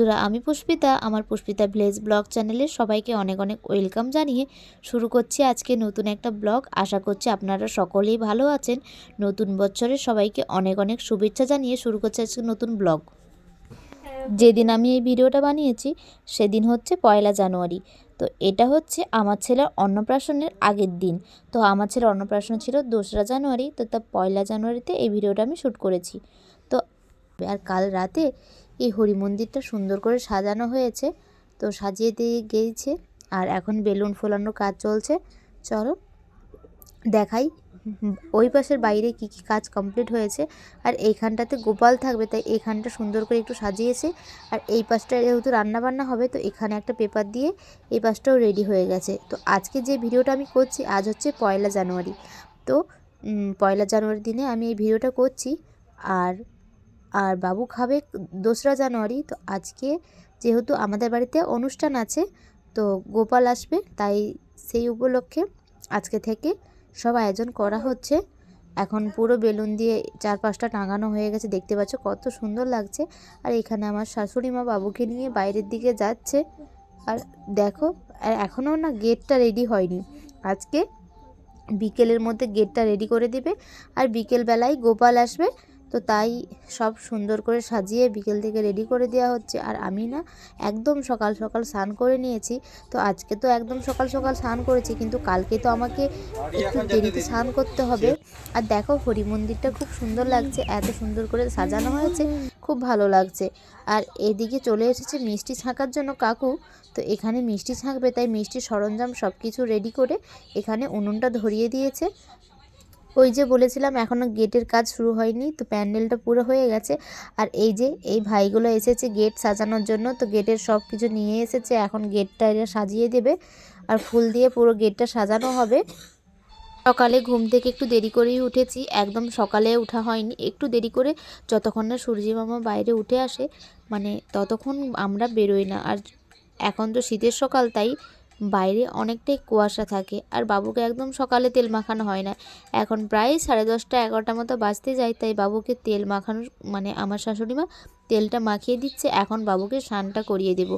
বন্ধুরা, আমি পুষ্পিতা, আমার পুষ্পিতা ভিলেজ ব্লগ চ্যানেলে সবাইকে অনেক অনেক ওয়েলকাম জানিয়ে শুরু করছি আজকে নতুন একটা ব্লগ। আশা করছি আপনারা সকলেই ভালো আছেন। নতুন বছরের সবাইকে অনেক অনেক শুভেচ্ছা জানিয়ে শুরু করছি আজকে নতুন ব্লগ। যেদিন আমি এই ভিডিওটা বানিয়েছি সেদিন হচ্ছে 1 জানুয়ারি। তো এটা হচ্ছে আমার ছেলের অন্নপ্রাশনের আগের দিন। তো আমার ছেলের অন্নপ্রাশন ছিল 2রা জানুয়ারি, তো তা 1 জানুয়ারিতে এই ভিডিওটা আমি শ্যুট করেছি। তো আর কাল রাতে এই হরি মন্দিরটা সুন্দর করে সাজানো হয়েছে, তো সাজিয়ে দিয়ে গিয়েছে। আর এখন বেলুন ফোলানোর কাজ চলছে। চলো দেখাই ওই পাশের বাইরে কি কি কাজ কমপ্লিট হয়েছে। আর এইখানটাতে গোপাল থাকবে, তাই এইখানটা সুন্দর করে একটু সাজিয়েছে। আর এই পাশটা যেহেতু রান্নাবান্না হবে, তো এখানে একটা পেপার দিয়ে এই পাশটাও রেডি হয়ে গেছে। তো আজকে যে ভিডিওটা আমি করছি, আজ হচ্ছে 1 জানুয়ারি। তো 1 জানুয়ারির দিনে আমি এই ভিডিওটা করছি। আর আর বাবু খাবে 2রা জানুয়ারি। তো আজকে যেহেতু আমাদের বাড়িতে অনুষ্ঠান আছে, তো গোপাল আসবে, তাই সেই উপলক্ষে আজকে থেকে সব আয়োজন করা হচ্ছে। এখন পুরো বেলুন দিয়ে 4-5টা টাঙানো হয়ে গেছে, দেখতে পাচ্ছ কত সুন্দর লাগছে। আর এখানে আমার শাশুড়ি মা বাবুকে নিয়ে বাইরের দিকে যাচ্ছে। আর দেখো, আর এখনও না গেটটা রেডি হয়নি। আজকে বিকেলের মধ্যে গেটটা রেডি করে দেবে। আর বিকেলবেলায় গোপাল আসবে, তো তাই সব সুন্দর করে সাজিয়ে বিকেল থেকে রেডি করে দেওয়া হচ্ছে। আর আমি না একদম সকাল সকাল স্নান করে নিয়েছি। তো আজকে তো একদম সকাল সকাল স্নান করেছি, কিন্তু কালকে তো আমাকে একটু দেরিতে স্নান করতে হবে। আর দেখো হরি মন্দিরটা খুব সুন্দর লাগছে, এত সুন্দর করে সাজানো হয়েছে, খুব ভালো লাগছে। আর এদিকে চলে এসেছে মিষ্টি ছাঁকার জন্য কাকু। তো এখানে মিষ্টি ছাঁকবে, তাই মিষ্টির সরঞ্জাম সব কিছু রেডি করে এখানে উনুনটা ধরিয়ে দিয়েছে। ওই যে বলেছিলাম এখনও গেটের কাজ শুরু হয়নি, তো প্যান্ডেলটা পুরো হয়ে গেছে। আর এই যে এই ভাইগুলো এসেছে গেট সাজানোর জন্য, তো গেটের সব কিছু নিয়ে এসেছে। এখন গেটটা এরা সাজিয়ে দেবে, আর ফুল দিয়ে পুরো গেটটা সাজানো হবে। সকালে ঘুম থেকে একটু দেরি করেই উঠেছি, একদম সকালে ওঠা হয়নি, একটু দেরি করে, যতক্ষণ না সূর্যি মামা বাইরে উঠে আসে, মানে ততক্ষণ আমরা বেরোই না। আর এখন তো শীতের সকাল, তাই বাইরে অনেকটাই কুয়াশা থাকে। আর বাবুকে একদম সকালে তেল মাখানো হয় না, এখন প্রায় 10:30 11টার মতো বাজতে যায়। তাই বাবুকে তেল মাখানোর মানে আমার শাশুড়ি মা তেলটা মাখিয়ে দিচ্ছে, এখন বাবুকে স্নানটা করিয়ে দেব।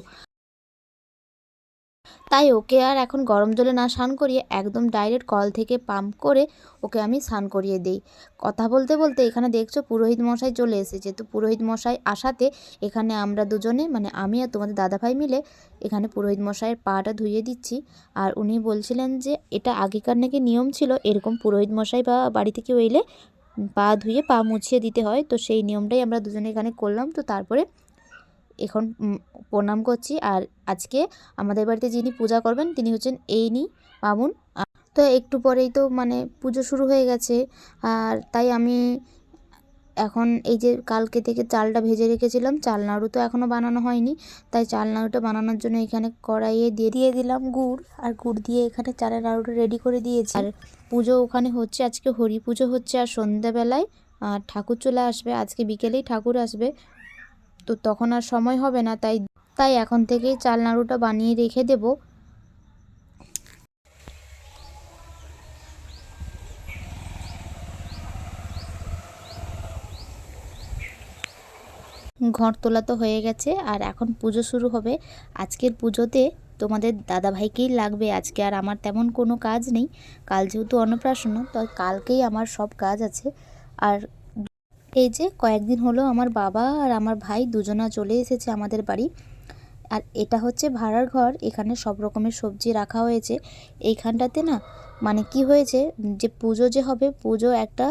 তাই ওকে আর এখন গরম জলে না স্নান করিয়ে একদম ডাইরেক্ট কল থেকে পাম্প করে ওকে আমি স্নান করিয়ে দিই। কথা বলতে বলতে এখানে দেখছো পুরোহিত মশাই চলে এসেছে। তো পুরোহিত মশাই আসাতে এখানে আমরা দুজনে, মানে আমি আর তোমাদের দাদাভাই মিলে এখানে পুরোহিত মশাইয়ের পাটা ধুইয়ে দিচ্ছি। আর উনি বলছিলেন যে এটা আগেকার নাকি নিয়ম ছিল, এরকম পুরোহিত মশাই বা বাড়ি থেকে এলে পা ধুয়ে পা মুছিয়ে দিতে হয়। তো সেই নিয়মটাই আমরা দুজনে এখানে করলাম। তো তারপরে এখন প্রণাম করছি। আর আজকে আমাদের বাড়িতে যিনি পূজা করবেন তিনি হচ্ছেন এইনি বামুন। তো একটু পরেই তো মানে পুজো শুরু হয়ে গেছে। আর তাই আমি এখন এই যে কালকে থেকে চালটা ভেজে রেখেছিলাম, চাল নাড়ু তো এখনও বানানো হয়নি, তাই চাল নাড়ুটা বানানোর জন্য এখানে কড়াইয়ে দিয়ে দিলাম গুড়। আর গুড় দিয়ে এখানে চালের নাড়ুটা রেডি করে দিয়েছি। আর পুজো ওখানে হচ্ছে, আজকে হরি পুজো হচ্ছে। আর সন্ধ্যাবেলায় ঠাকুর চলে আসবে, আজকে বিকেলেই ঠাকুর আসবে, তো তখন আর সময় হবে না। তাই তাই এখন থেকেই চাল নাড়ুটা বানিয়ে রেখে দেব। ঘর তোলা তো হয়ে গেছে, আর এখন পুজো শুরু হবে। আজকের পুজোতে তোমাদের দাদাভাইকেই লাগবে, আজকে আর আমার তেমন কোনো কাজ নেই। কাল যেহেতু অন্নপ্রাশন, তো কালকেই আমার সব কাজ আছে। আর এই যে কয়েকদিন হলো আমার বাবা আর আমার ভাই দুজনা চলে এসেছে আমাদের বাড়ি। আর এটা হচ্ছে ভাড়ার ঘর, এখানে সব রকমের সবজি রাখা হয়েছে। এইখানটাতে না মানে কি হয়েছে, যে পুজো যে হবে, পুজো একটা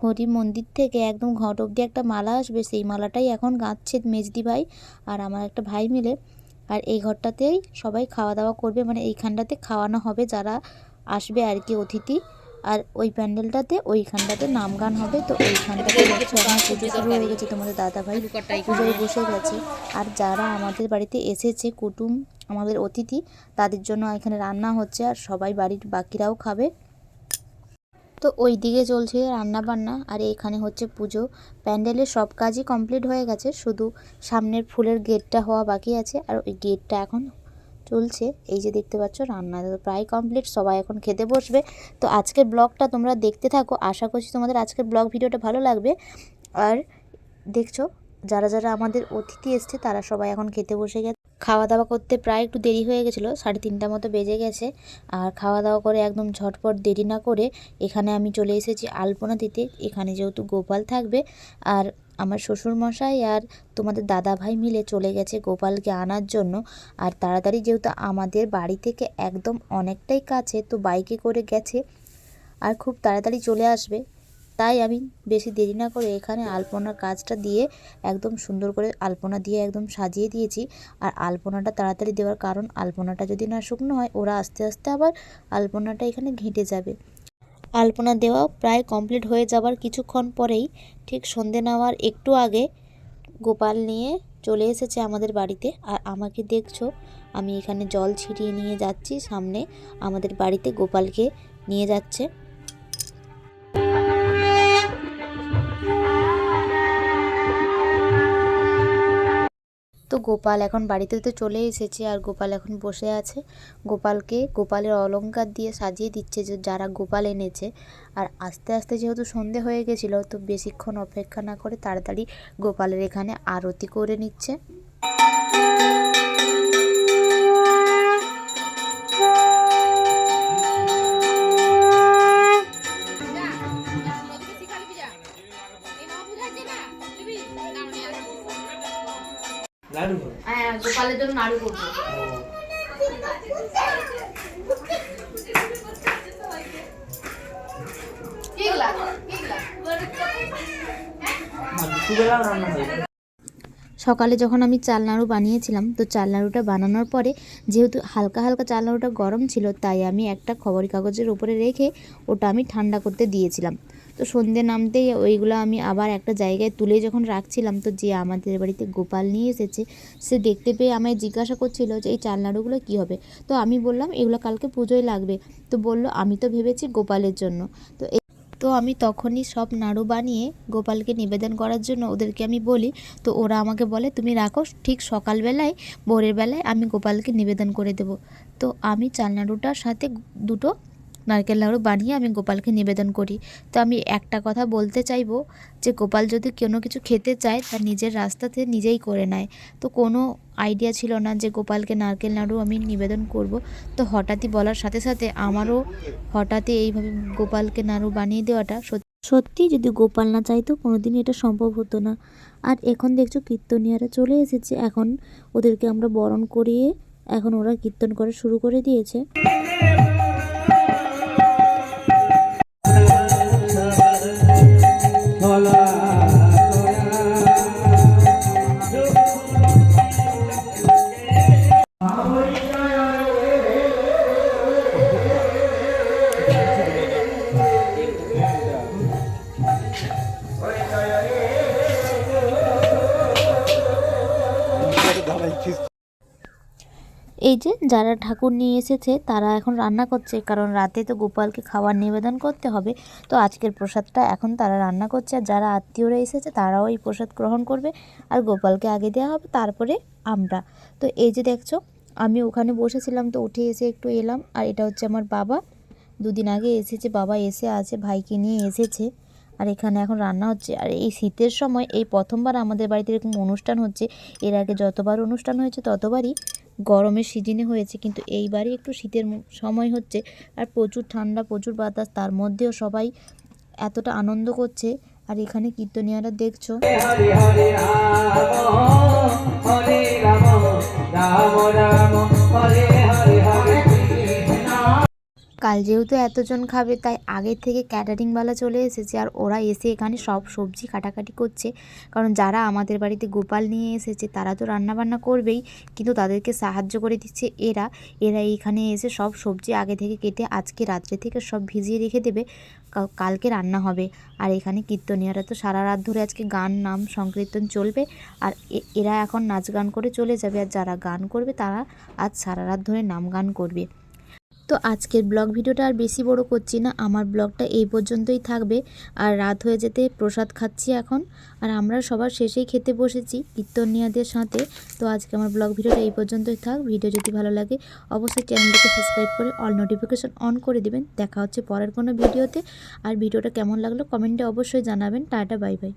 হরি মন্দির থেকে একদম ঘট অবধি একটা মালা আসবে, সেই মালাটাই এখন গাঁথছে মেজদি ভাই আর আমার একটা ভাই মিলে। আর এই ঘরটাতেই সবাই খাওয়া দাওয়া করবে, মানে এইখানটাতে খাওয়ানো হবে যারা আসবে আর কি, অতিথি। আর ওই প্যান্ডেলটাতে ওইখানটাতে নাম গান হবে। তো ওইখানটাতে দেখছো এখন পুজো শুরু হয়ে গেছে, তোমাদের দাদাভাই পুজোয় বসে গেছে। আর যারা আমাদের বাড়িতে এসেছে কুটুম, আমাদের অতিথি, তাদের জন্য এখানে রান্না হচ্ছে, আর সবাই বাড়ির বাকিরাও খাবে। তো ওই দিকে চলছে রান্না বান্না, আর এখানে হচ্ছে পুজো। প্যান্ডেলের সব কাজই কমপ্লিট হয়ে গেছে, শুধু সামনের ফুলের গেটটা হওয়া বাকি আছে। আর ওই গেটটা এখন চলছে। এই যে দেখতে পাচ্ছ রান্না প্রায় কমপ্লিট, সবাই এখন খেতে বসবে। তো আজকের ব্লগটা তোমরা দেখতে থাকো, আশা করছি তোমাদের আজকের ব্লগ ভিডিওটা ভালো লাগবে। আর দেখছো যারা যারা আমাদের অতিথি এসছে তারা সবাই এখন খেতে বসে গেছে। খাওয়া দাওয়া করতে প্রায় একটু দেরি হয়ে গেছিলো, 3:30 মতো বেজে গেছে। আর খাওয়া দাওয়া করে একদম ঝটপট দেরি না করে এখানে আমি চলে এসেছি আলপনা দিতে। এখানে যেহেতু গোপাল থাকবে, আর আমার শ্বশুরমশাই আর তোমাদের দাদা ভাই মিলে চলে গেছে গোপালকে আনার জন্য। আর তাড়াতাড়ি যেহেতু আমাদের বাড়ি থেকে একদম অনেকটাই কাছে, তো বাইকে করে গেছে আর খুব তাড়াতাড়ি চলে আসবে। তাই আমি বেশি দেরি না করে এখানে আলপনার কাজটা দিয়ে একদম সুন্দর করে আলপনা দিয়ে একদম সাজিয়ে দিয়েছি। আর আলপনাটা তাড়াতাড়ি দেওয়ার কারণ, আলপনাটা যদি না শুকনো হয় ওরা আস্তে আস্তে আবার আলপনাটা এখানে ঘেঁটে যাবে। আলপনা দেওয়া প্রায় কমপ্লিট হয়ে যাবার কিছুক্ষণ পরেই, ঠিক সন্ধে নেওয়ার একটু আগে, গোপাল নিয়ে চলে এসেছে আমাদের বাড়িতে। আর আমাকে দেখছো, আমি এখানে জল ছিটিয়ে নিয়ে যাচ্ছি সামনে আমাদের বাড়িতে গোপালকে নিয়ে যাচ্ছে। তো গোপাল এখন বাড়িতে তো চলে এসেছে আর গোপাল এখন বসে আছে। গোপালকে গোপালের অলংকার দিয়ে সাজিয়ে দিচ্ছে যে যারা গোপাল এনেছে। আর আস্তে আস্তে যেহেতু সন্ধে হয়ে গেছিলো, তো বেশিক্ষণ অপেক্ষা না করে তাড়াতাড়ি গোপালের এখানে আরতি করে নিচ্ছে। হ্যাঁ, গোপালের জন্য নাড়ু করবো। সকালে যখন আমি চাল নাড়ু বানিয়েছিলাম, তো চাল নাড়ুটা বানানোর পরে যেহেতু হালকা হালকা চাল নাড়ুটা গরম ছিল, তাই আমি একটা খবরের কাগজের উপরে রেখে ওটা আমি ঠান্ডা করতে দিয়েছিলাম। তো সন্ধে নামতেই ওইগুলো আমি আবার একটা জায়গায় তুলে যখন রাখছিলাম, তো যে আমাদের বাড়িতে গোপাল নিয়ে এসেছে সে দেখতে পেয়ে আমায় জিজ্ঞাসা করছিল যে এই চাল নাড়ুগুলো কী হবে। তো আমি বললাম এগুলো কালকে পুজোয় লাগবে। তো বলল আমি তো ভেবেছি গোপালের জন্য। তো আমি তখনই সব নাড়ু বানিয়ে গোপালকে নিবেদন করার জন্য ওদেরকে আমি বলি। তো ওরা আমাকে বলে তুমি রাখো, ঠিক সকালবেলায় ভোরের বেলায় আমি গোপালকে নিবেদন করে দেব। তো আমি চাল নাড়ুটার সাথে দুটো নারকেল নাড়ু বানিয়ে আমি গোপালকে নিবেদন করি। তো আমি একটা কথা বলতে চাইবো যে গোপাল যদি কোনো কিছু খেতে চায় তার নিজের রাস্তাতে নিজেই করে নেয়। তো কোনো আইডিয়া ছিল না যে গোপালকে নারকেল নাড়ু আমি নিবেদন করব। তো হঠাৎই বলার সাথে সাথে আমারও হঠাৎই এইভাবে গোপালকে নাড়ু বানিয়ে দেওয়াটা সত্যি যদি গোপাল না চাইতো কোনোদিনই এটা সম্ভব হতো না। আর এখন দেখছো কীর্তনিয়ারা চলে এসেছে, এখন ওদেরকে আমরা বরণ করিয়ে এখন ওরা কীর্তন করা শুরু করে দিয়েছে। এই যে যারা ঠাকুর নিয়ে এসেছে তারা এখন রান্না করছে, কারণ রাতে তো গোপালকে খাবার নিবেদন করতে হবে। তো আজকের প্রসাদটা এখন তারা রান্না করছে, আর যারা আত্মীয়রা এসেছে তারাও এই প্রসাদ গ্রহণ করবে। আর গোপালকে আগে দেওয়া হবে, তারপরে আমরা। তো এই যে দেখছো আমি ওখানে বসেছিলাম, তো উঠে এসে একটু এলাম। আর এটা হচ্ছে আমার বাবা, দুদিন আগে এসেছে, বাবা এসে আছে, ভাইকে নিয়ে এসেছে। আর এখানে এখন রান্না হচ্ছে। আর এই শীতের সময় এই প্রথমবার আমাদের বাড়িতে এরকম অনুষ্ঠান হচ্ছে। এর আগে যতবার অনুষ্ঠান হয়েছে ততবারই গরমের সিজনে হয়েছে, কিন্তু এইবারই একটু শীতের সময় হচ্ছে। আর প্রচুর ঠান্ডা, প্রচুর বাতাস, তার মধ্যেও সবাই এতটা আনন্দ করছে। আর এখানে কীর্তনিয়ারা দেখছো কাল যেহেতু এতজন খাবে, তাই আগের থেকে ক্যাটারিংওয়ালা চলে এসেছে। আর ওরা এসে এখানে সব সবজি কাটাকাটি করছে, কারণ যারা আমাদের বাড়িতে গোপাল নিয়ে এসেছে তারা তো রান্নাবান্না করবেই, কিন্তু তাদেরকে সাহায্য করে দিচ্ছে এরা। এইখানে এসে সব সবজি আগে থেকে কেটে আজকে রাত্রে থেকে সব ভিজিয়ে রেখে দেবে, কালকে রান্না হবে। আর এখানে কীর্তনিয়ারা তো সারা রাত ধরে আজকে গান, নাম, সংকীর্তন চলবে। আর এরা এখন নাচ গান করে চলে যাবে, আর যারা গান করবে তারা আজ সারা রাত ধরে নাম গান করবে। তো আজকের ব্লগ ভিডিওটা আর বেশি বড় করছি না, আমার ব্লগটা এই পর্যন্তই থাকবে। আর রাত হয়ে যেতে প্রসাদ খাচ্ছি এখন, আর আমরা সবার শেষেই খেতে বসেছি কীর্তনিয়াদের সাথে। তো আজকে আমার ব্লগ ভিডিওটা এই পর্যন্তই থাক। ভিডিও যদি ভালো লাগে অবশ্যই চ্যানেলটিকে সাবস্ক্রাইব করে অল নোটিফিকেশন অন করে দেবেন। দেখা হচ্ছে পরের কোনো ভিডিওতে। আর ভিডিওটা কেমন লাগলো কমেন্টে অবশ্যই জানাবেন। Tata, bye bye.